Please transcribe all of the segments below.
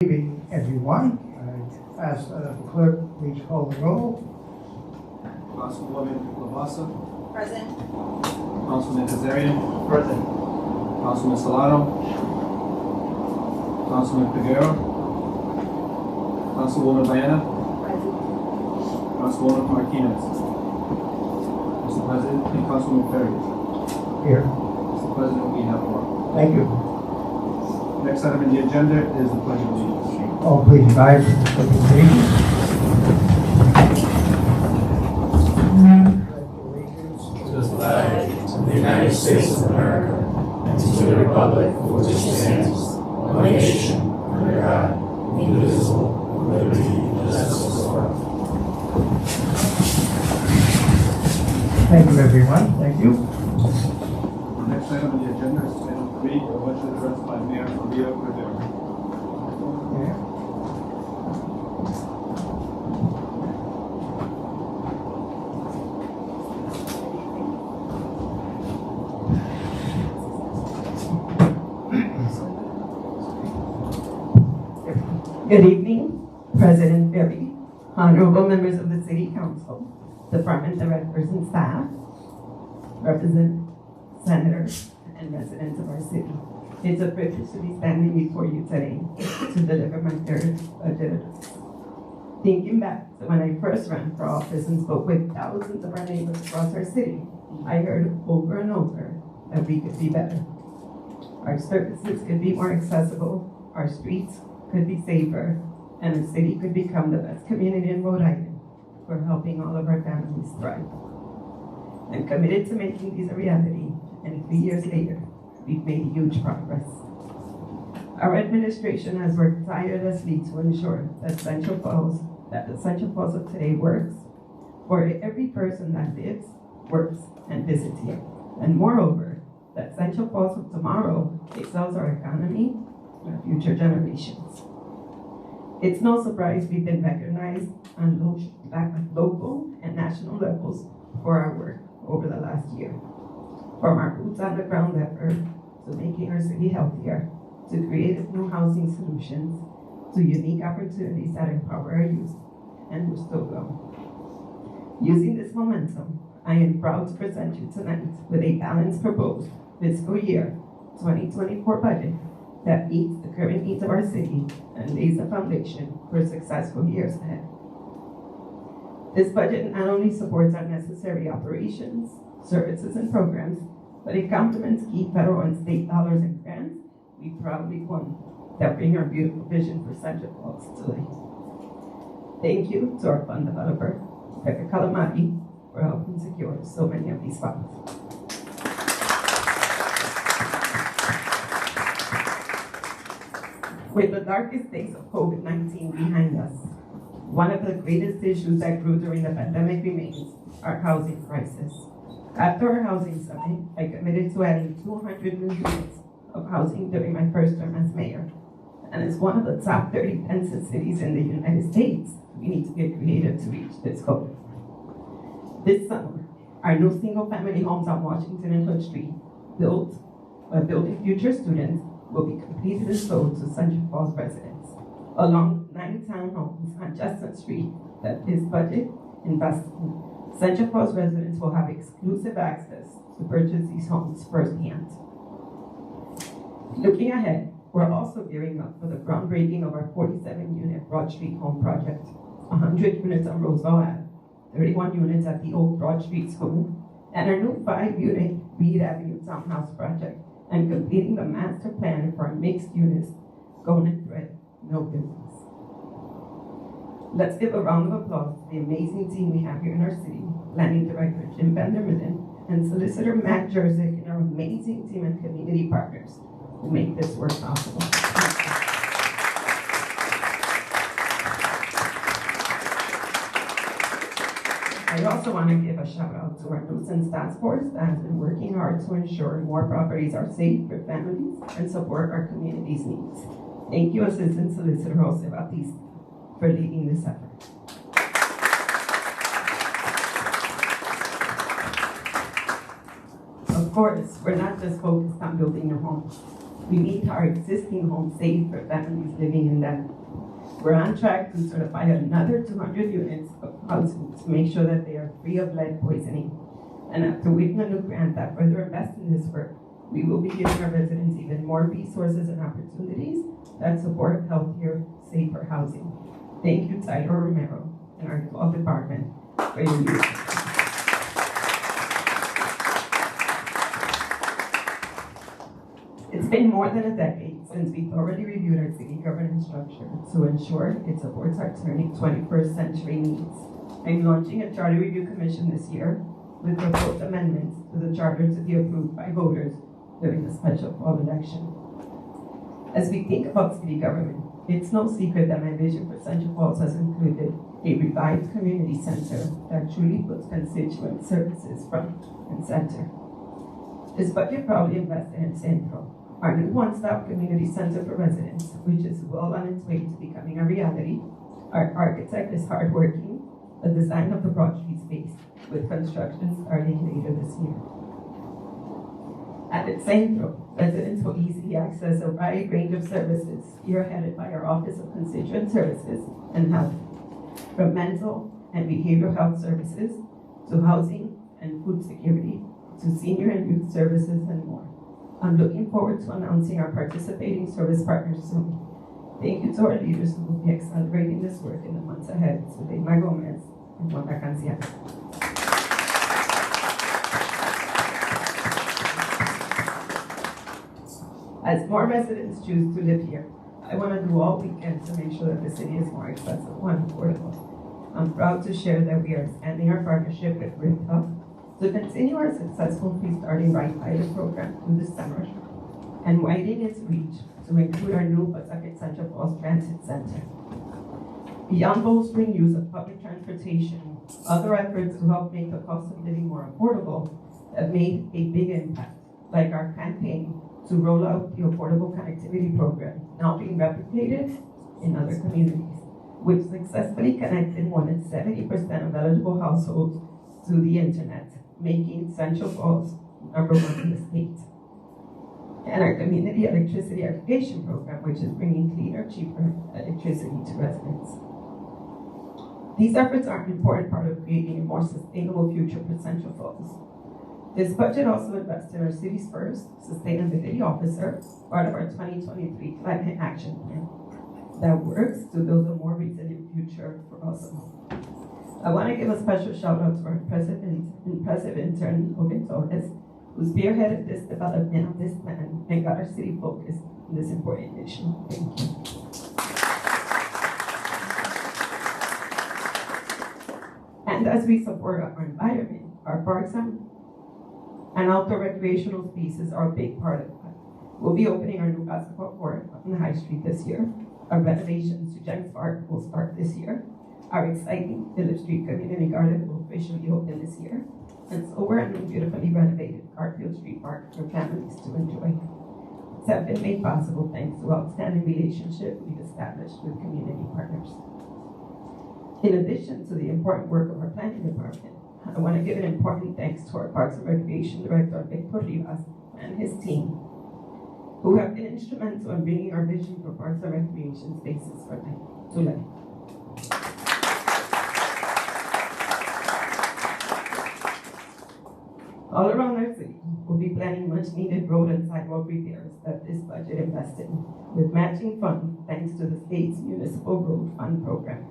Evening, everyone. I ask the clerk please call the roll. Councilwoman Lavasa. Present. Councilman Kazarian. Present. Councilman Salado. Councilman Figueroa. Councilwoman Baena. Present. Councilwoman Martinez. Mr. President, and Councilman Ferry. Here. Mr. President, we have four. Thank you. Next item on the agenda is the pledge of allegiance. All please rise for the pledge. To the flag of the United States of America and to the republic for which it stands, one nation, under God, indivisible, with liberty and justice for all. Thank you, everyone. Thank you. The next item on the agenda is item 3, a budget addressed by Mayor Rivera. Yeah. Good evening, President Berry, honorable members of the City Council, department directors and staff, represent senators and residents of our city. It's a privilege to be standing before you today to deliver my third budget address. Thinking back to when I first ran for office and spoke with thousands of our neighbors across our city, I heard over and over that we could be better. Our services could be more accessible, our streets could be safer, and the city could become the best community in Rhode Island for helping all of our families thrive. I'm committed to making these a reality, and 3 years later, we've made huge progress. Our administration has worked tirelessly to ensure that the Central Falls of today works for every person that lives, works, and visits here. And moreover, that Central Falls of tomorrow excels our economy and our future generations. It's no surprise we've been recognized on local and national levels for our work over the last year. From our boots on the ground effort to making our city healthier, to creative new housing solutions, to unique opportunities that empower our youth, and we're still going. Using this momentum, I am proud to present you tonight with a balanced proposed fiscal year 2024 budget that meets the current needs of our city and lays the foundation for successful years ahead. This budget not only supports our necessary operations, services, and programs, but it complements key federal and state dollars and grants we proudly won that bring our beautiful vision for Central Falls to life. Thank you to our fund developer, Becca Calamari, for helping secure so many of these funds. With the darkest days of COVID-19 behind us, one of the greatest issues that grew during the pandemic remains our housing crisis. After our housing summit, I committed to adding 200 new units of housing during my first term as mayor. And as one of the top 30 densest cities in the United States, we need to get creative to reach this goal. This summer, our new single-family homes on Washington and Hood Street, built by Building Future Students, will be completed and sold to Central Falls residents, along with 9 townhomes on Chestnut Street that this budget invests in. Central Falls residents will have exclusive access to purchase these homes firsthand. Looking ahead, we're also gearing up for the groundbreaking of our 47-unit Broad Street home project, 100 units on Roosevelt Ave, 31 units at the Old Broad Street School, and our new 5-unit Reed Avenue townhouse project, and completing the master plan for our mixed units, Golden Thread, no buildings. Let's give a round of applause to the amazing team we have here in our city, Planning Director Jim Vandermillen and Solicitor Matt Jerzik, and our amazing team and community partners who make this work possible. I also want to give a shout out to our nuisance task force that has been working hard to ensure more properties are safe for families and support our community's needs. Thank you, Assistant Solicitor Jose Batista, for leading this effort. Of course, we're not just focused on building your home. We make our existing homes safe for families living in them. We're on track to certify another 200 units of housing to make sure that they are free of lead poisoning. And after winning a new grant that further invests in this work, we will be giving our residents even more resources and opportunities that support healthier, safer housing. Thank you, Tyler Romero and our law department for your leadership. It's been more than a decade since we thoroughly reviewed our city governance structure to ensure it supports our 21st century needs. I'm launching a charter review commission this year with proposed amendments to the charter to be approved by voters during the special fall election. As we think about city government, it's no secret that my vision for Central Falls has included a revived community center that truly puts constituent services front and center. This budget proudly invested in Central, our new one-stop community center for residents, which is well on its way to becoming a reality. Our architect is hardworking, the design of the Broad Street space, with construction starting later this year. At its central, residents will easily access a wide range of services spearheaded by our Office of Constituent Services and Health, from mental and behavioral health services to housing and food security to senior and youth services and more. I'm looking forward to announcing our participating service partners soon. Thank you to our leaders who will be accelerating this work in the months ahead, Zulema Gomez and Wanda Canciano. As more residents choose to live here, I want to do all we can to make sure that the city is more accessible and affordable. I'm proud to share that we are expanding our partnership with Rivera to continue our successful Free Starting Right pilot program through the summer and widening its reach to include our new Pawtucket Central Falls Transit Center. Beyond bolstering use of public transportation, other efforts to help make the cost of living more affordable have made a big impact, like our campaign to roll out the Affordable Connectivity Program, now being replicated in other communities, which successfully connected more than 70% of eligible households to the internet, making Central Falls #1 in the state. And our Community Electricity Aggregation Program, which is bringing cleaner, cheaper electricity to residents. These efforts are an important part of creating a more sustainable future for Central Falls. This budget also invests in our city's first sustainability officer, part of our 2023 Climate Action Plan, that works to build a more resilient future for us all. I want to give a special shout out to our impressive intern, Logan Torres, who spearheaded this development of this plan and got our city focused on this important issue. Thank you. And as we support our environment, our parks and outdoor recreational spaces are a big part of that. We'll be opening our new basketball court on High Street this year. Our renovations to Jenks Park will start this year. Our exciting Phillip Street Community Garden will officially open this year. And so we're in a beautifully renovated Garfield Street Park for families to enjoy. It's have been made possible thanks to outstanding relationship we've established with community partners. In addition to the important work of our planning department, I want to give an important thanks to our Parks and Recreation Director, Victor Rivas, and his team, who have been instrumental in bringing our vision for parks and recreation spaces to life. All around our city, we'll be planning much needed road and sidewalk repairs that this budget invested in, with matching funds thanks to the state's Municipal Road Fund program.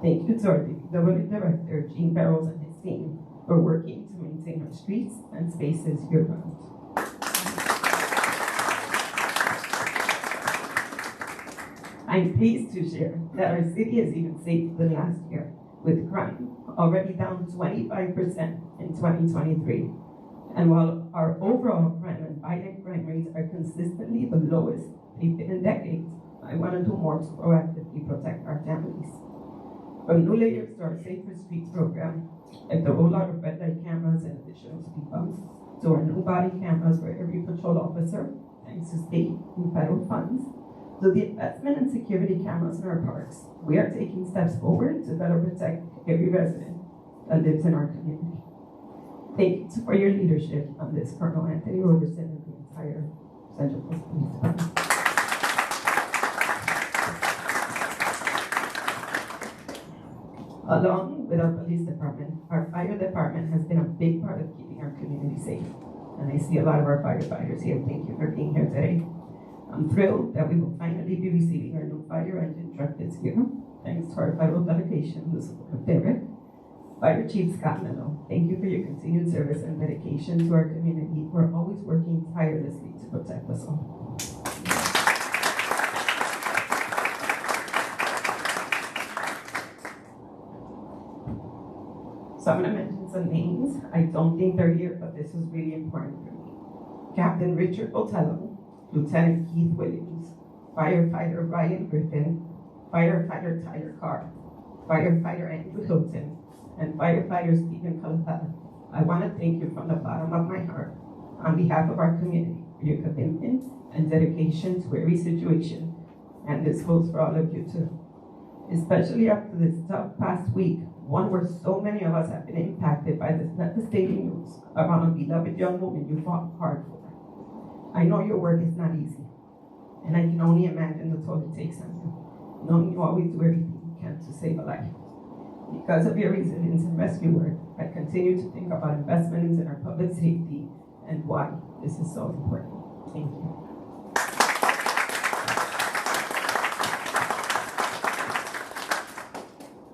Thank you to our DPW Director, Gene Barrows, and his team for working to maintain our streets and spaces year-round. I'm pleased to share that our city is even safer than last year, with crime already down 25% in 2023. And while our overall crime and violent crime rates are consistently the lowest they've been in decades, I want to do more to proactively protect our families. From new layers to our Safer Streets program, like the rollout of red light cameras and additional speed bumps, to our new body cameras for every patrol officer, thanks to state and federal funds, to the investment in security cameras in our parks, we are taking steps forward to better protect every resident that lives in our community. Thank you for your leadership on this, Colonel Anthony Roberson and the entire Central Coast Police Department. Along with our police department, our fire department has been a big part of keeping our community safe. And I see a lot of our firefighters here. Thank you for being here today. I'm thrilled that we will finally be receiving our new fire engine truck this year, thanks to our federal delegation, the support of Derek. Fire Chief Scott Mello, thank you for your continued service and dedication to our community. We're always working tirelessly to protect us all. So I'm going to mention some names. I don't think they're here, but this was really important for me. Captain Richard Botello, Lieutenant Keith Williams, Firefighter Ryan Griffin, Firefighter Tyler Carr, Firefighter Andrew Hilton, and Firefighter Stephen Calabella. I want to thank you from the bottom of my heart on behalf of our community for your commitment and dedication to every situation, and this goes for all of you too. Especially after this tough past week, one where so many of us have been impacted by this devastating news around a beloved young woman you fought hard for. I know your work is not easy, and I can only imagine the toll it takes on you, knowing you always do everything you can to save a life. Because of your resilience and rescue work, I continue to think about investments in our public safety and why this is so important. Thank you.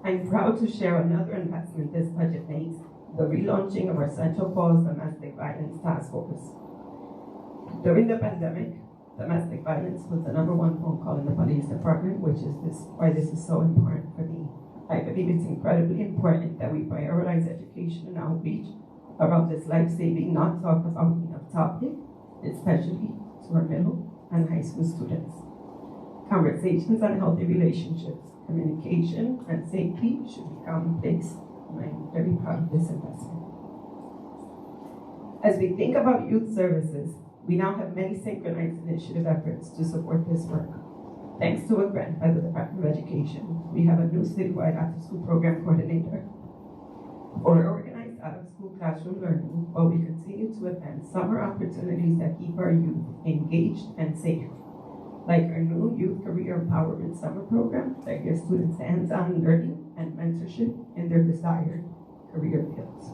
I'm proud to share another investment this budget makes, the relaunching of our Central Falls Domestic Violence Task Force. During the pandemic, domestic violence was the #1 phone call in the police department, which is why this is so important for me. I believe it's incredibly important that we prioritize education and outreach around this life-saving, not talked about enough topic, especially to our middle and high school students. Conversations on healthy relationships, communication, and safety should be commonplace, and I'm very proud of this investment. As we think about youth services, we now have many synchronized initiative efforts to support this work. Thanks to a grant by the Department of Education, we have a new citywide after-school program coordinator for organized out-of-school classroom learning, while we continue to advance summer opportunities that keep our youth engaged and safe, like our new Youth Career Empowerment Summer Program that gives students hands-on learning and mentorship in their desired career fields.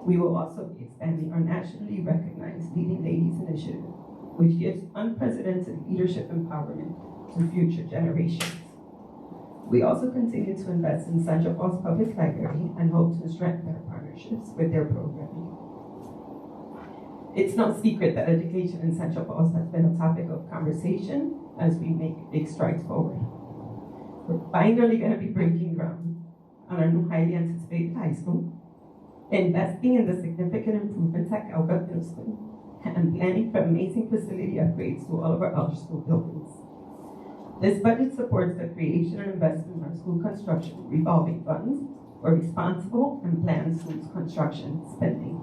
We will also be expanding our nationally recognized Leading Ladies Initiative, which gives unprecedented leadership empowerment to future generations. We also continue to invest in Central Falls Public Library and hope to strengthen our partnerships with their programming. It's no secret that education in Central Falls has been a topic of conversation as we make big strides forward. We're finally going to be breaking ground on our new highly anticipated high school, investing in the significant improvements at Calgary Middle School, and planning for amazing facility upgrades to all of our other school buildings. This budget supports the creation and investment in our school construction revolving funds for responsible and planned school construction spending.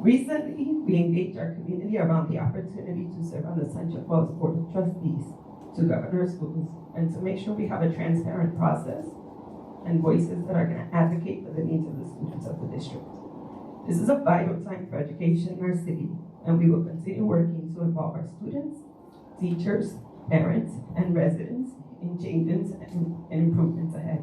Recently, we engaged our community around the opportunity to serve on the Central Falls Board of Trustees to govern our schools and to make sure we have a transparent process and voices that are going to advocate for the needs of the students of the district. This is a vital time for education in our city, and we will continue working to involve our students, teachers, parents, and residents in changes and improvements ahead.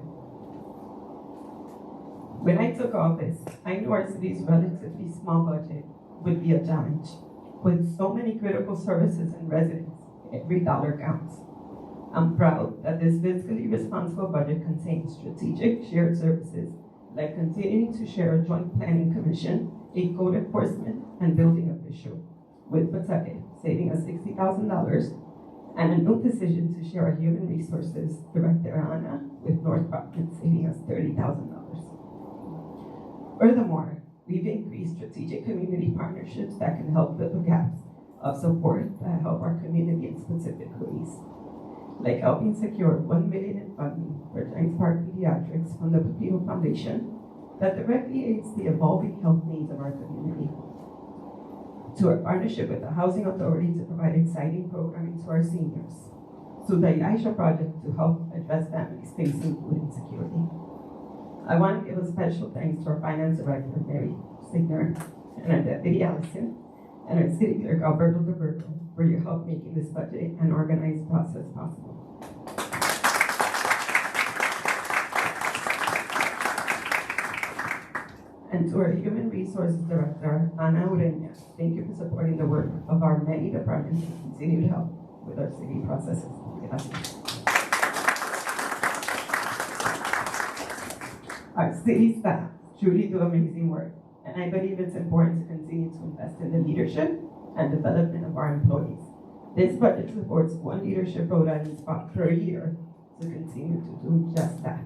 When I took office, I knew our city's relatively small budget would be a challenge. With so many critical services and residents, every dollar counts. I'm proud that this fiscally responsible budget contains strategic shared services like continuing to share a joint planning commission, a code enforcement and building official with Pawtucket, saving us $60,000, and a new decision to share our human resources director Anna with North Providence, saving us $30,000. Furthermore, we've increased strategic community partnerships that can help fill the gaps of support that help our community in specific ways, like helping secure $1 million in funding for Giants Park Pediatrics from the Pepito Foundation that directly aids the evolving health needs of our community, to our partnership with the Housing Authority to provide exciting programming to our seniors, to the Aisha Project to help address families facing food insecurity. I want to give a special thanks to our Finance Director, Mary Signer, and our Deputy Allison, and our city clerk, Alberto Rivera, for your help making this budget and organized process possible. And to our Human Resources Director, Ana Ureña, thank you for supporting the work of our many departments and continue to help with our city processes. Gracias. Our city staff truly do amazing work, and I believe it's important to continue to invest in the leadership and development of our employees. This budget supports one leadership role at a spot per year to continue to do just that.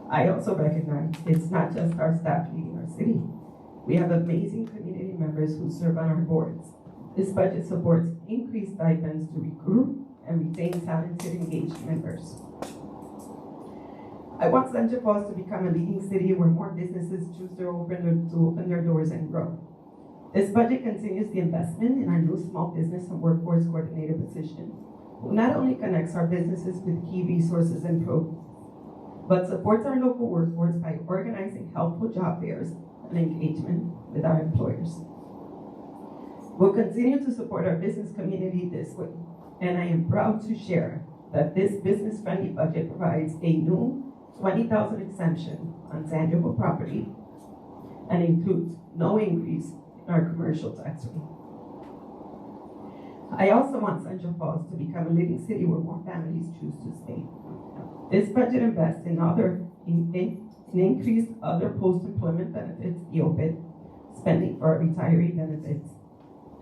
I also recognize it's not just our staff leading our city. We have amazing community members who serve on our boards. This budget supports increased stipends to recruit and retain talented, engaged members. I want Central Falls to become a leading city where more businesses choose to open their doors and grow. This budget continues the investment in our new small business and workforce coordinator position, who not only connects our businesses with key resources and programs, but supports our local workforce by organizing helpful job fairs and engagement with our employers. We'll continue to support our business community this way, and I am proud to share that this business-friendly budget provides a new $20,000 exemption on tangible property and includes no increase in our commercial tax rate. I also want Central Falls to become a leading city where more families choose to stay. This budget invests in increased other post-employment benefits, EOPID, spending for our retiree benefits,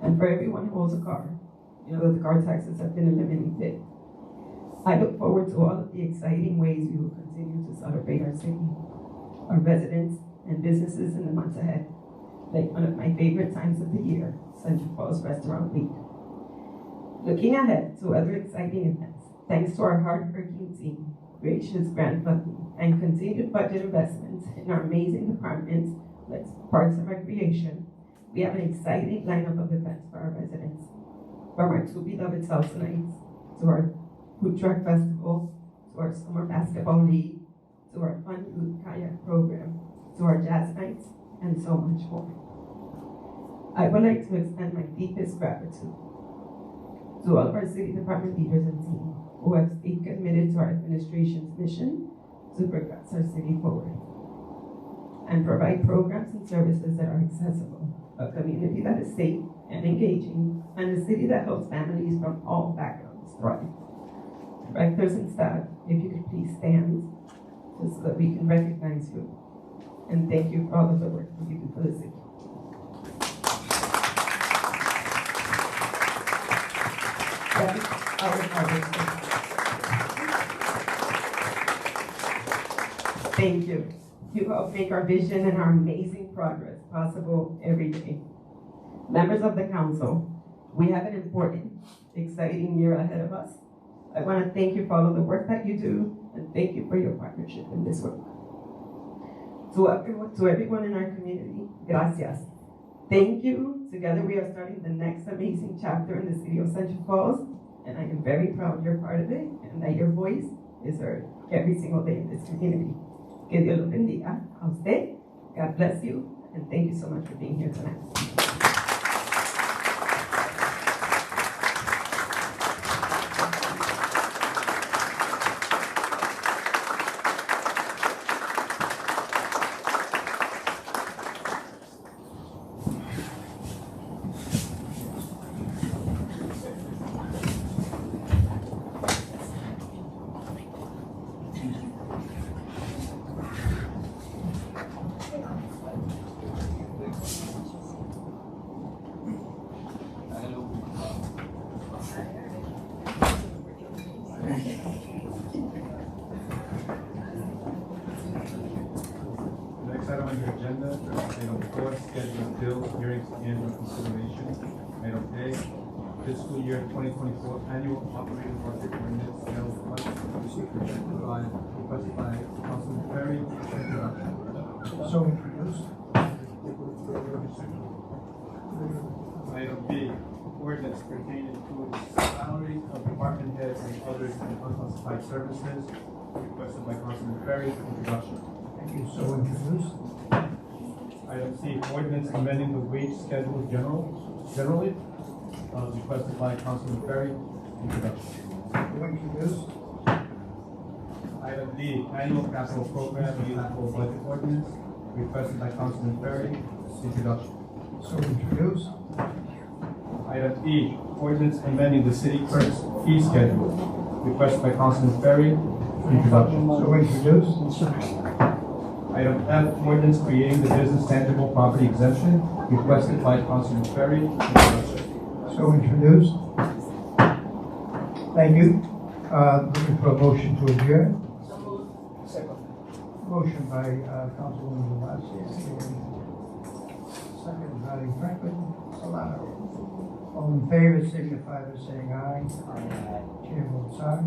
and for everyone who owns a car. You know that the car taxes have been eliminated. I look forward to all of the exciting ways we will continue to celebrate our city, our residents, and businesses in the months ahead, like one of my favorite times of the year, Central Falls Restaurant Week. Looking ahead to other exciting events, thanks to our hard-working team, gracious grant funding, and continued budget investments in our amazing departments like Parks and Recreation, we have an exciting lineup of events for our residents. From our two beloved Salsa Nights, to our Food Truck Festival, to our Summer Basketball League, to our Fun Youth Kayak Program, to our Jazz Nights, and so much more. I would like to extend my deepest gratitude to all of our city department leaders and team who have stayed committed to our administration's mission to progress our city forward and provide programs and services that are accessible, a community that is safe and engaging, and a city that helps families from all backgrounds thrive. Directors and staff, if you could please stand just so that we can recognize you. And thank you for all of the work that you do for the city. That is our harvest. Thank you. You help make our vision and our amazing progress possible every day. Members of the council, we have an important, exciting year ahead of us. I want to thank you for all of the work that you do, and thank you for your partnership in this work. To everyone in our community, gracias. Thank you. Together we are starting the next amazing chapter in the city of Central Falls, and I am very proud you're part of it, and that your voice is heard every single day in this community. Que Dios lo bendiga a usted. God bless you, and thank you so much for being here tonight. Next item on your agenda, item 4, scheduled bills, hearings, and consideration. Item A, fiscal year 2024 annual operating budget minutes, sales request, requested by Councilman Perry. So introduced. Item B, ordinance pertaining to the salary of department heads and others and unclassified services, requested by Councilman Perry. Introduction. Thank you. So introduced. Item C, ordinance amending the wage schedule general, generally, requested by Councilman Ferry, introduction. To introduce. Item D, annual capital program, municipal budget ordinance, requested by Councilman Ferry, introduction. So introduce. Item E, ordinance amending the city clerk's fee schedule, requested by Councilman Ferry, introduction. So introduce. Item F, ordinance creating the business tangible property exemption, requested by Councilman Ferry, introduction. So introduced. Thank you. Looking for a motion to adjourn. Motion by Councilwoman Velazquez, second by Franklin Solano. All in favor signify by saying aye. Chair votes aye.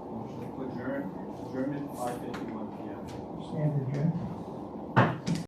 Motion to adjourn, adjournment 5:51 p.m. Stand adjourned.